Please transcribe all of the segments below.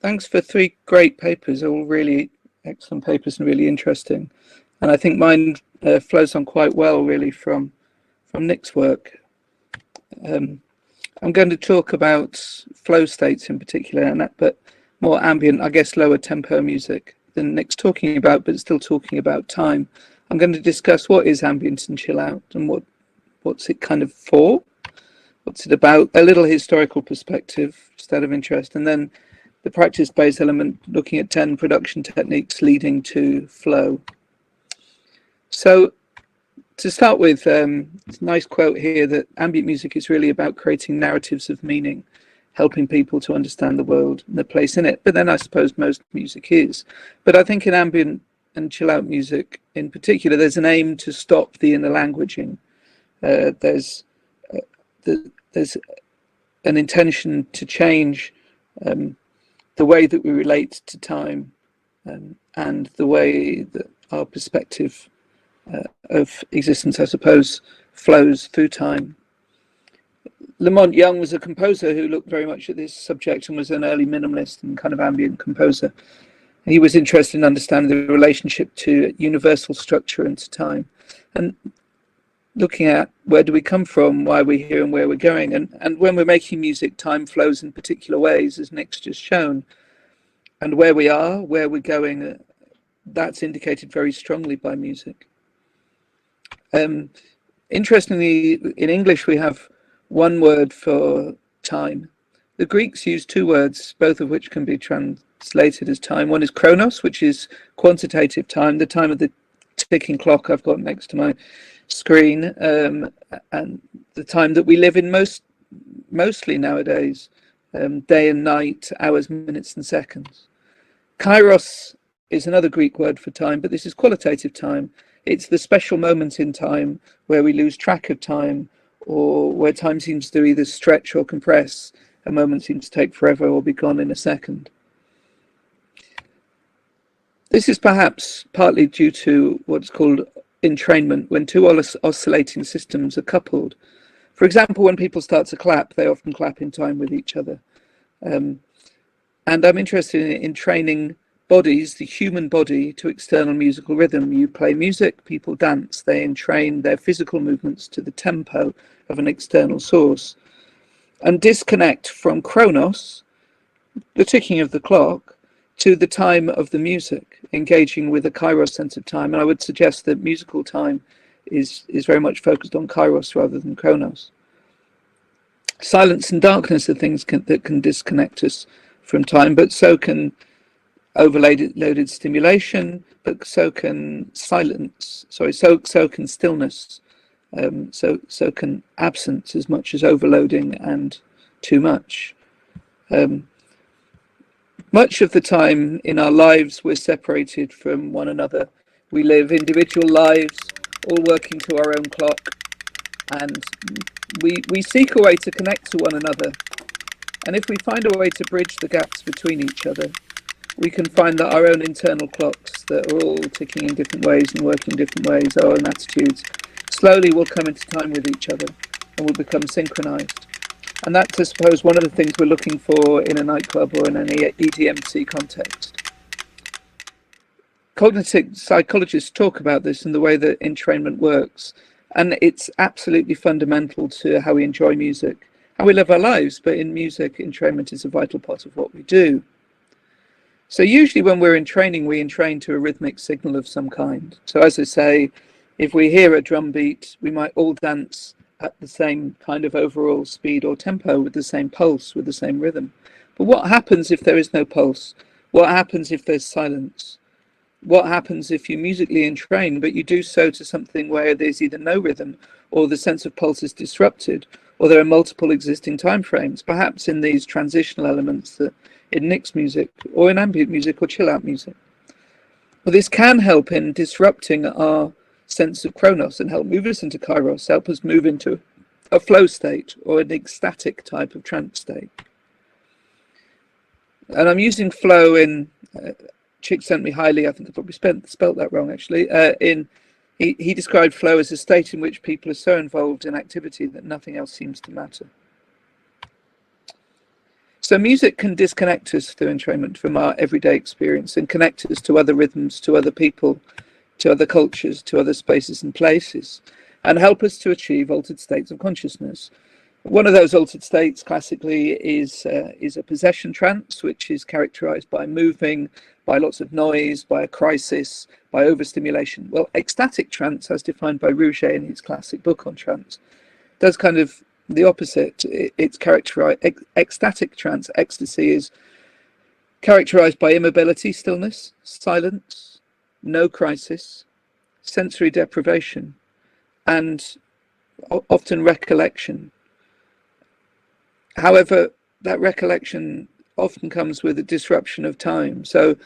Thanks for three great papers, all really excellent papers and really interesting. And I think mine flows on quite well, really, from Nick's work. I'm going to talk about flow states in particular, but more ambient, I guess, lower tempo music than Nick's talking about, but still talking about time. I'm going to discuss what is ambient and chill out and what's it kind of for, what's it about, a little historical perspective, just out of interest, and then the practice-based element, looking at 10 production techniques leading to flow. So to start with, it's a nice quote here that ambient music is really about creating narratives of meaning, helping people to understand the world and their place in it. But then I suppose most music is. But I think in ambient and chill out music in particular, there's an aim to stop the inner languaging. There's an intention to change the way that we relate to time and the way that our perspective of existence, I suppose, flows through time. Lamont Young was a composer who looked very much at this subject and was an early minimalist and kind of ambient composer. He was interested in understanding the relationship to universal structure and to time, and looking at where do we come from, why we're here and where we're going. And when we're making music, time flows in particular ways, as Nick's just shown. And where we are, where we're going, that's indicated very strongly by music. Interestingly, in English, we have one word for time. The Greeks used two words, both of which can be translated as time. One is chronos, which is quantitative time, the time of the ticking clock I've got next to my screen, and the time that we live in mostly nowadays, day and night, hours, minutes, and seconds. Kairos is another Greek word for time, but this is qualitative time. It's the special moment in time where we lose track of time, or where time seems to either stretch or compress. A moment seems to take forever or be gone in a second. This is perhaps partly due to what's called entrainment, when two oscillating systems are coupled. For example, when people start to clap, they often clap in time with each other. And I'm interested in training bodies, the human body, to external musical rhythm. You play music, people dance, they entrain their physical movements to the tempo of an external source. And disconnect from chronos, the ticking of the clock, to the time of the music, engaging with a kairos sense of time. And I would suggest that musical time is very much focused on kairos rather than chronos. Silence and darkness are things that can disconnect us from time, but so can overloaded stimulation, but so can silence. Sorry, so can stillness. So can absence as much as overloading and too much. Much of the time in our lives, we're separated from one another. We live individual lives, all working to our own clock, and we seek a way to connect to one another. And if we find a way to bridge the gaps between each other, we can find that our own internal clocks that are all ticking in different ways and working different ways, our own attitudes, slowly will come into time with each other and will become synchronized. And that's, I suppose, one of the things we're looking for in a nightclub or in an EDMC context. Cognitive psychologists talk about this and the way that entrainment works. And it's absolutely fundamental to how we enjoy music, how we live our lives. But in music, entrainment is a vital part of what we do. So usually when we're in training, we entrain to a rhythmic signal of some kind. So as I say, if we hear a drum beat, we might all dance at the same kind of overall speed or tempo, with the same pulse, with the same rhythm. But what happens if there is no pulse? What happens if there's silence? What happens if you musically entrain, but you do so to something where there's either no rhythm, or the sense of pulse is disrupted, or there are multiple existing time frames, perhaps in these transitional elements that in Nick's music, or in ambient music or chill out music? Well, this can help in disrupting our sense of chronos and help move us into kairos, help us move into a flow state or an ecstatic type of trance state. And I'm using flow in, Chick sent me highly, I think I probably spelt that wrong actually, he described flow as a state in which people are so involved in activity that nothing else seems to matter. So music can disconnect us through entrainment from our everyday experience and connect us to other rhythms, to other people, to other cultures, to other spaces and places, and help us to achieve altered states of consciousness. One of those altered states classically is a possession trance, which is characterized by moving, by lots of noise, by a crisis, by overstimulation. Well, ecstatic trance, as defined by Rouget in his classic book on trance, does kind of the opposite. It's characterized, ecstatic trance, ecstasy, is characterized by immobility, stillness, silence, no crisis, sensory deprivation, and often recollection. However, that recollection often comes with a disruption of time. So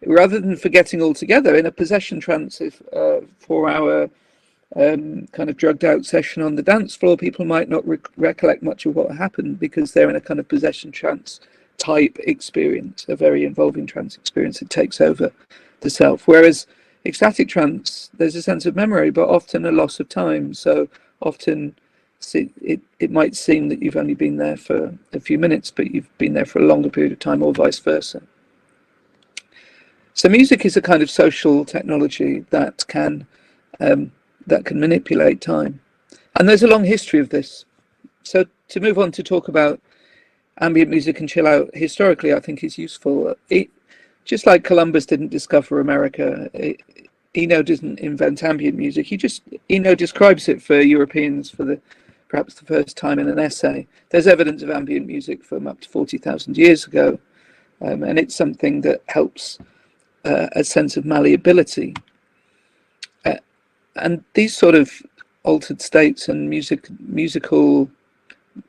rather than forgetting altogether, in a possession trance, if 4-hour kind of drugged out session on the dance floor, people might not recollect much of what happened because they're in a kind of possession trance type experience, a very involving trance experience that takes over the self. Whereas ecstatic trance, there's a sense of memory, but often a loss of time. So often it might seem that you've only been there for a few minutes, but you've been there for a longer period of time, or vice versa. So music is a kind of social technology that can manipulate time, and there's a long history of this. So to move on to talk about ambient music and chill out historically, I think is useful. Just like Columbus didn't discover America, Eno didn't invent ambient music. Eno describes it for Europeans for perhaps the first time in an essay. There's evidence of ambient music from up to 40,000 years ago, and it's something that helps a sense of malleability. And these sort of altered states and musical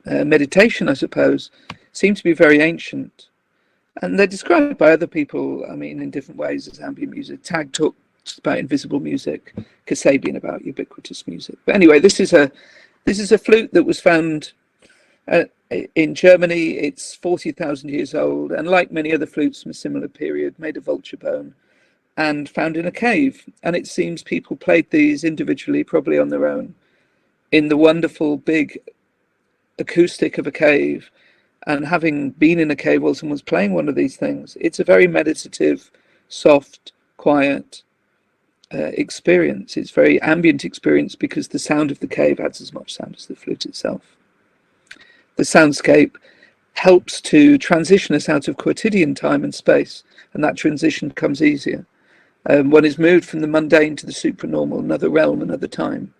meditation, I suppose, seem to be very ancient. And they're described by other people, I mean, in different ways as ambient music. Tag talks about invisible music, Kasabian about ubiquitous music. But anyway, this is a flute that was found in Germany. It's 40,000 years old, and like many other flutes from a similar period, made of vulture bone and found in a cave. And it seems people played these individually, probably on their own, in the wonderful big acoustic of a cave. And having been in a cave while someone's playing one of these things, it's a very meditative, soft, quiet experience. It's very ambient experience because the sound of the cave adds as much sound as the flute itself. The soundscape helps to transition us out of quotidian time and space, and that transition becomes easier. One is moved from the mundane to the supranormal, another realm, another time,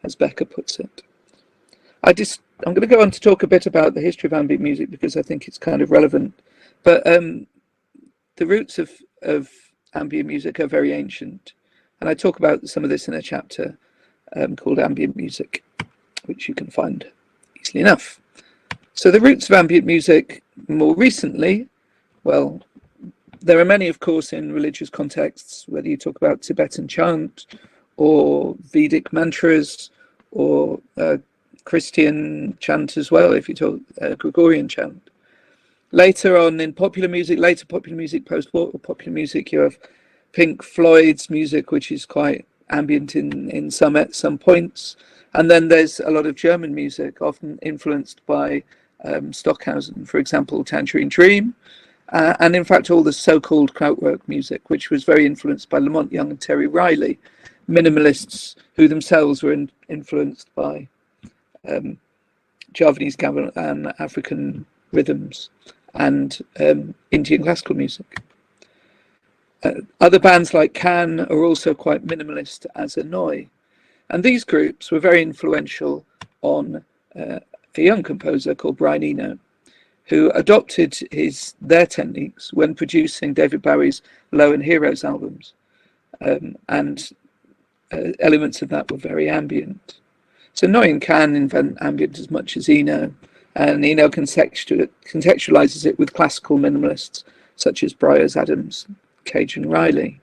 as Becker puts it. I'm going to go on to talk a bit about the history of ambient music because I think it's kind of relevant. But the roots of ambient music are very ancient. And I talk about some of this in a chapter called Ambient Music, which you can find easily enough. So the roots of ambient music more recently, well, there are many, of course, in religious contexts, whether you talk about Tibetan chant or Vedic mantras or Christian chant as well, if you talk Gregorian chant. Later on in popular music, post-war popular music, you have Pink Floyd's music, which is quite ambient in some points. And then there's a lot of German music, often influenced by Stockhausen, for example, Tangerine Dream. And in fact, all the so-called Kraftwerk music, which was very influenced by Lamont Young and Terry Riley, minimalists who themselves were influenced by Javanese and African rhythms and Indian classical music. Other bands like Can are also quite minimalist, as are Noi. And these groups were very influential on a young composer called Brian Eno, who adopted their techniques when producing David Bowie's Low and Heroes albums. And elements of that were very ambient. So Noi and Can invent ambient as much as Eno, and Eno contextualizes it with classical minimalists such as Bryars, Adams, Cage and Riley.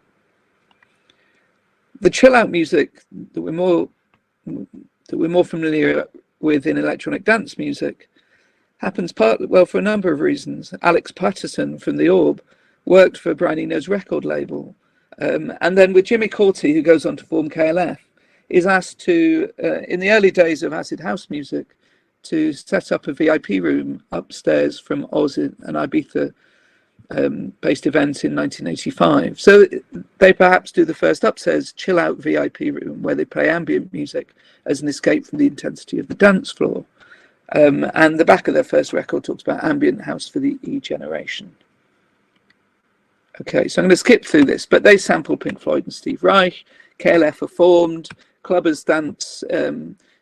The chill out music that we're more familiar with in electronic dance music happens for a number of reasons. Alex Patterson from The Orb worked for Brian Eno's record label, and then with Jimmy Corti, who goes on to form KLF, is asked to, in the early days of acid house music, to set up a VIP room upstairs from Oz and Ibiza based event in 1985. So they perhaps do the first upstairs chill out VIP room where they play ambient music as an escape from the intensity of the dance floor. And the back of their first record talks about ambient house for the E generation. Okay, so I'm going to skip through this, but they sample Pink Floyd and Steve Reich. KLF are formed. Clubbers dance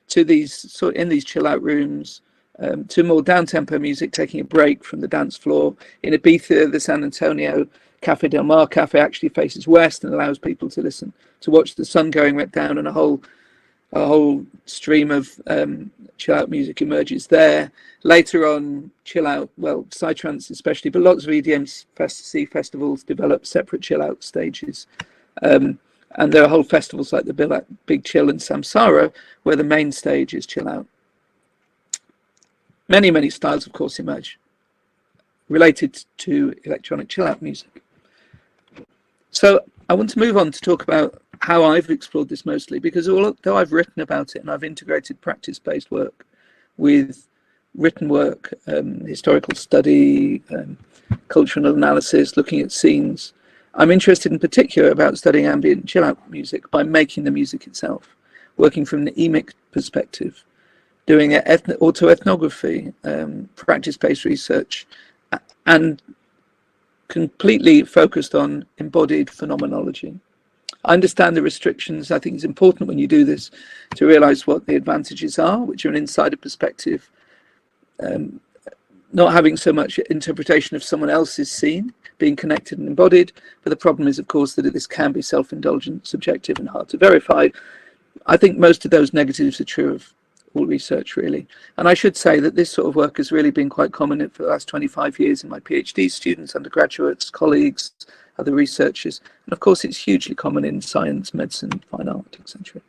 to these in these chill out rooms. To more down-tempo music, taking a break from the dance floor. In Ibiza, the San Antonio Cafe Del Mar Cafe actually faces west and allows people to listen, to watch the sun going right down, and a whole stream of chill-out music emerges there. Later on, chill-out, well, psytrance especially, but lots of EDM festivals develop separate chill-out stages. And there are whole festivals like the Big Chill and Samsara, where the main stage is chill-out. Many, many styles, of course, emerge related to electronic chill-out music. So I want to move on to talk about how I've explored this mostly, because although I've written about it and I've integrated practice-based work with written work, historical study, cultural analysis, looking at scenes, I'm interested in particular about studying ambient chill-out music by making the music itself, working from the emic perspective, doing autoethnography, practice-based research, and completely focused on embodied phenomenology. I understand the restrictions. I think it's important when you do this to realize what the advantages are, which are an insider perspective, not having so much interpretation of someone else's scene, being connected and embodied. But the problem is, of course, that this can be self-indulgent, subjective, and hard to verify. I think most of those negatives are true of all research, really. And I should say that this sort of work has really been quite common for the last 25 years in my PhD students, undergraduates, colleagues, other researchers. And of course, it's hugely common in science, medicine, fine art, etc.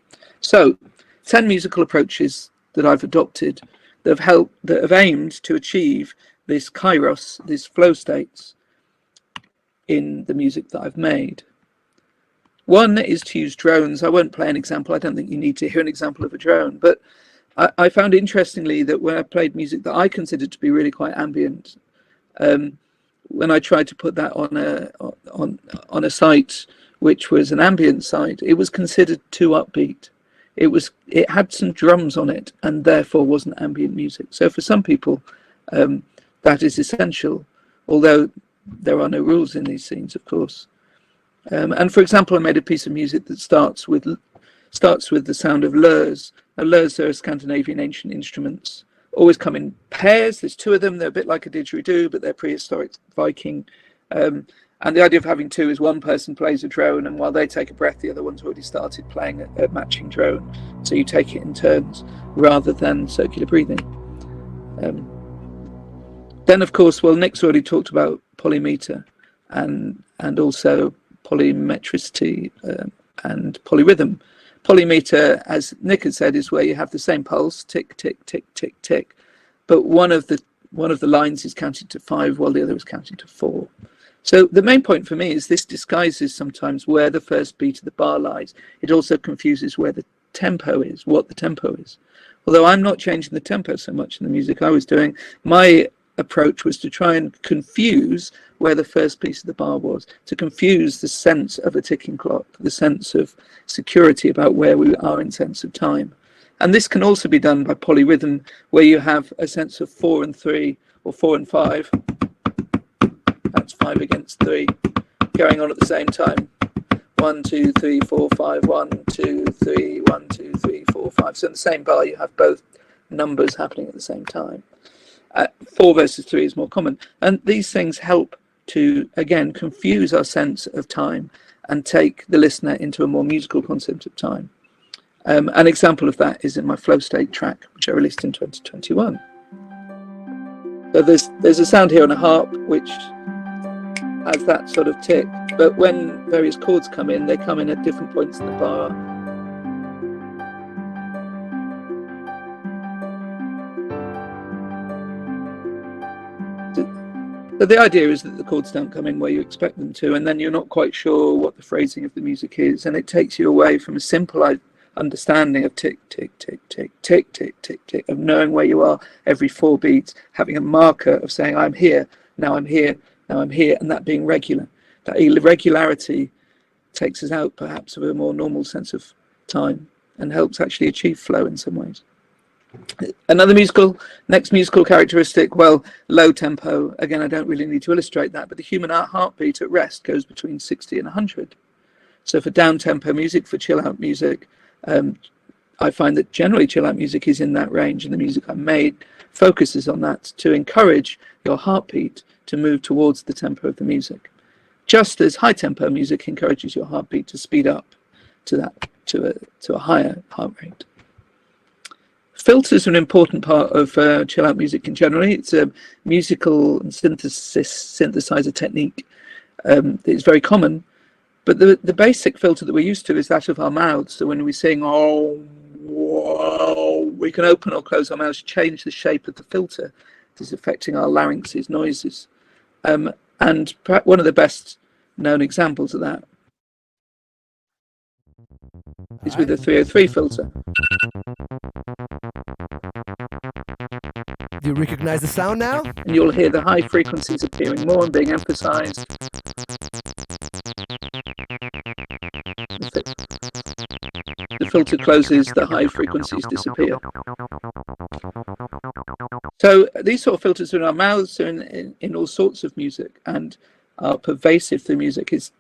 So 10 musical approaches that I've adopted that have aimed to achieve this kairos, these flow states in the music that I've made. One is to use drones. I won't play an example. I don't think you need to hear an example of a drone, but I found interestingly that when I played music that I considered to be really quite ambient, when I tried to put that on a site which was an ambient site, it was considered too upbeat. It had some drums on it and therefore wasn't ambient music. So for some people, that is essential, although there are no rules in these scenes, of course. And for example, I made a piece of music that starts with the sound of lurs. Now, lurs are Scandinavian ancient instruments, always come in pairs. There's two of them. They're a bit like a didgeridoo, but they're prehistoric Viking. And the idea of having two is one person plays a drone, and while they take a breath, the other one's already started playing a matching drone. So you take it in turns rather than circular breathing. Then, of course, well, Nick's already talked about polymeter and also polymetricity and polyrhythm. Polymeter, as Nick had said, is where you have the same pulse, tick, tick, tick, tick, tick, but one of the lines is counted to 5 while the other is counted to 4. So the main point for me is this disguises sometimes where the first beat of the bar lies. It also confuses where the tempo is, what the tempo is. Although I'm not changing the tempo so much in the music I was doing, my approach was to try and confuse where the first piece of the bar was, to confuse the sense of a ticking clock, the sense of security about where we are in sense of time. And this can also be done by polyrhythm, where you have a sense of 4 and 3 or 4 and 5. That's 5 against 3 going on at the same time. 1, 2, 3, 4, 5, 1, 2, 3, 1, 2, 3, 4, 5. So in the same bar, you have both numbers happening at the same time. 4 versus 3 is more common. And these things help to, again, confuse our sense of time and take the listener into a more musical concept of time. An example of that is in my Flow State track, which I released in 2021. So there's a sound here on a harp, which has that sort of tick. But when various chords come in, they come in at different points in the bar. So the idea is that the chords don't come in where you expect them to, and then you're not quite sure what the phrasing of the music is, and it takes you away from a understanding of tick, tick, tick, tick, tick, tick, tick, tick, of knowing where you are every 4 beats, having a marker of saying, I'm here, now I'm here, now I'm here, and that being regular. That irregularity takes us out perhaps of a more normal sense of time and helps actually achieve flow in some ways. Another next musical characteristic, well, low tempo. Again, I don't really need to illustrate that, but the human heartbeat at rest goes between 60 and 100. So for down tempo music, for chill out music, I find that generally chill out music is in that range, and the music I made focuses on that to encourage your heartbeat to move towards the tempo of the music. Just as high tempo music encourages your heartbeat to speed up to a higher heart rate. Filters are an important part of chill out music in general. It's a musical synthesizer technique that is very common, but the basic filter that we're used to is that of our mouths. So when we sing, oh, whoa, we can open or close our mouths, change the shape of the filter. This is affecting our larynx's noises. And one of the best known examples of that is with the 303 filter. Do you recognize the sound now? And you'll hear the high frequencies appearing more and being emphasized. The filter closes, the high frequencies disappear. So these sort of filters are in our mouths, are in all sorts of music, and are pervasive through music. It's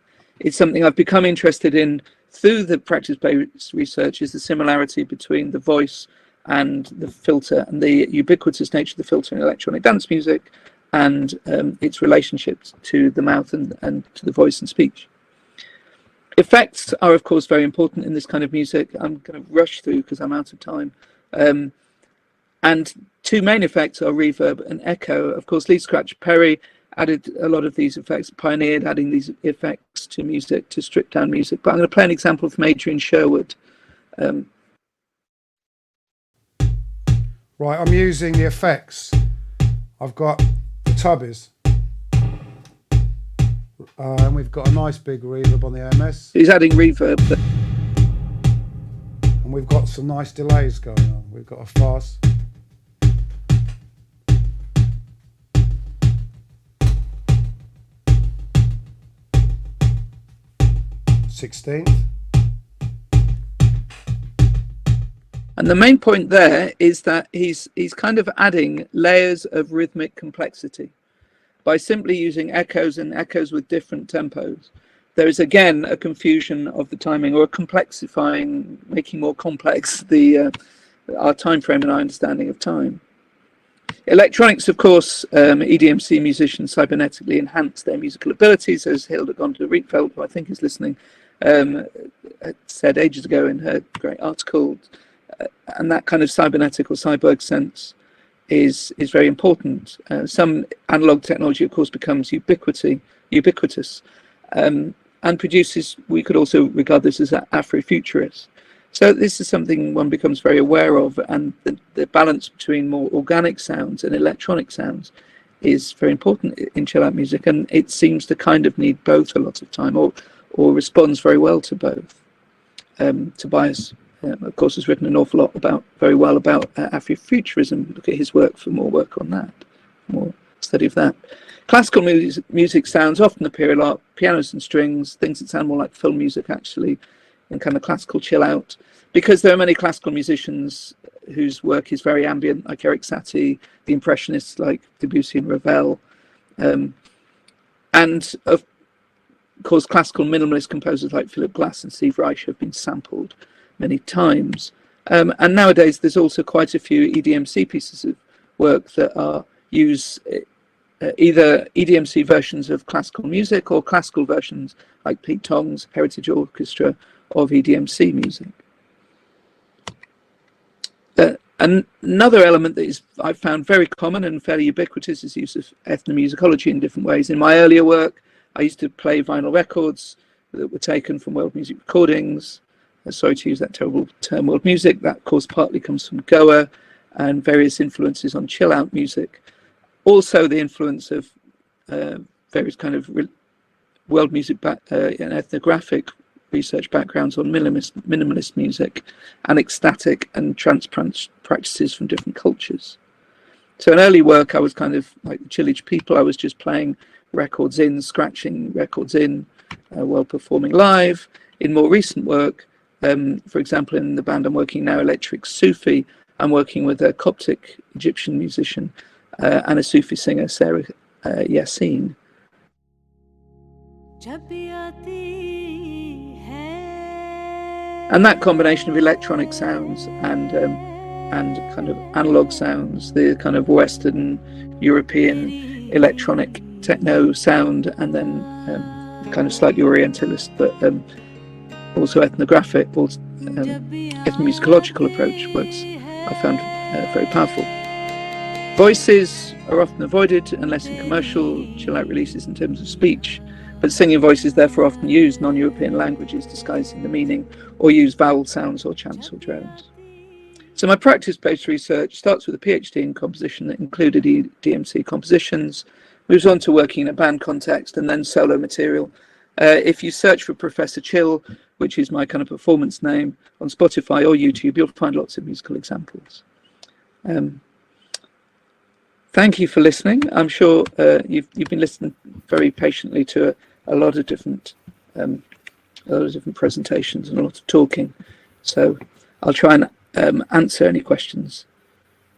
something I've become interested in through the practice-based research, is the similarity between the voice and the filter, and the ubiquitous nature of the filter in electronic dance music, and its relationships to the mouth and to the voice and speech. Effects are, of course, very important in this kind of music. I'm going to rush through because I'm out of time. And two main effects are reverb and echo. Of course, Lee Scratch Perry added a lot of these effects, pioneered adding these effects to music, to stripped down music. But I'm going to play an example from Adrian Sherwood. Right, I'm using the effects. I've got the tubbies. And we've got a nice big reverb on the AMS. He's adding reverb. And we've got some nice delays going on. We've got a fast. Sixteenth. And the main point there is that he's kind of adding layers of rhythmic complexity by simply using echoes and echoes with different tempos. There is again a confusion of the timing, or a complexifying, making more complex our time frame and our understanding of time. Electronics, of course, EDMC musicians cybernetically enhance their musical abilities, as Hilda Gondler-Rietveld, who I think is listening, said ages ago in her great article. And that kind of cybernetic or cyborg sense is very important. Some analog technology, of course, becomes ubiquitous, and produces, we could also regard this as Afrofuturist. So this is something one becomes very aware of, and the balance between more organic sounds and electronic sounds is very important in chill out music, and it seems to kind of need both a lot of time, or responds very well to both. Tobias, of course, has written an awful lot very well about Afrofuturism. Look at his work for more work on that, more study of that. Classical music sounds often appear a lot, pianos and strings, things that sound more like film music actually, and kind of classical chill out, because there are many classical musicians whose work is very ambient, like Eric Satie, the Impressionists like Debussy and Ravel, and of course classical minimalist composers like Philip Glass and Steve Reich have been sampled many times. And nowadays there's also quite a few EDMC pieces of work that use either EDMC versions of classical music or classical versions like Pete Tong's Heritage Orchestra of EDMC music. Another element that I've found very common and fairly ubiquitous is the use of ethnomusicology in different ways. In my earlier work, I used to play vinyl records that were taken from world music recordings. Sorry to use that terrible term, world music. That, of course, partly comes from Goa and various influences on chill out music. Also, the influence of various kind of world music and ethnographic research backgrounds on minimalist music and ecstatic and trance practices from different cultures. So in early work, I was kind of like the Chillage people. I was just playing records in, scratching records in, while performing live. In more recent work, for example, in the band I'm working now, Electric Sufi, I'm working with a Coptic Egyptian musician and a Sufi singer, Sarah Yassine. And that combination of electronic sounds and kind of analog sounds, the kind of Western European electronic techno sound, and then kind of slightly Orientalist, but also ethnographic, also ethnomusicological approach works, I found very powerful. Voices are often avoided unless in commercial chill-out releases in terms of speech, but singing voices therefore often use non-European languages disguising the meaning, or use vowel sounds or chants or drones. So my practice-based research starts with a PhD in composition that included DMC compositions, moves on to working in a band context, and then solo material. If you search for Professor Chill, which is my kind of performance name, on Spotify or YouTube, you'll find lots of musical examples. Thank you for listening. I'm sure you've been listening very patiently to a lot of different presentations and a lot of talking. So I'll try and answer any questions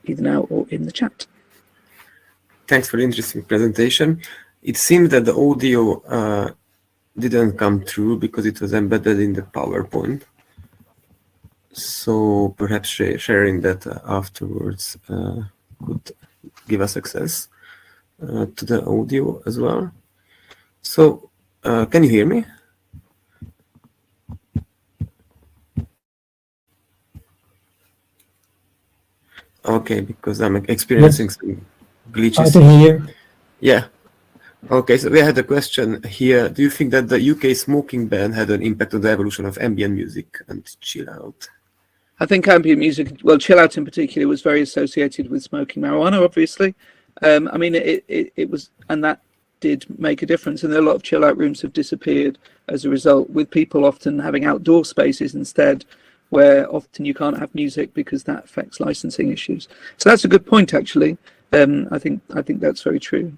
either now or in the chat. Thanks for the interesting presentation. It seems that the audio didn't come through because it was embedded in the PowerPoint. So perhaps sharing that afterwards could give us access to the audio as well. So can you hear me? Okay, because I'm experiencing some glitches. I can hear. Yeah. Okay, so we had a question here. Do you think that the UK smoking ban had an impact on the evolution of ambient music and chill out? I think ambient music, well, chill out in particular, was very associated with smoking marijuana, obviously. I mean, it was, and that did make a difference. And a lot of chill out rooms have disappeared as a result, with people often having outdoor spaces instead, where often you can't have music because that affects licensing issues. So that's a good point, actually. I think that's very true.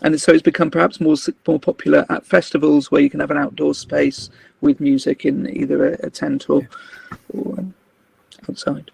And so it's become perhaps more popular at festivals where you can have an outdoor space with music in either a tent or outside.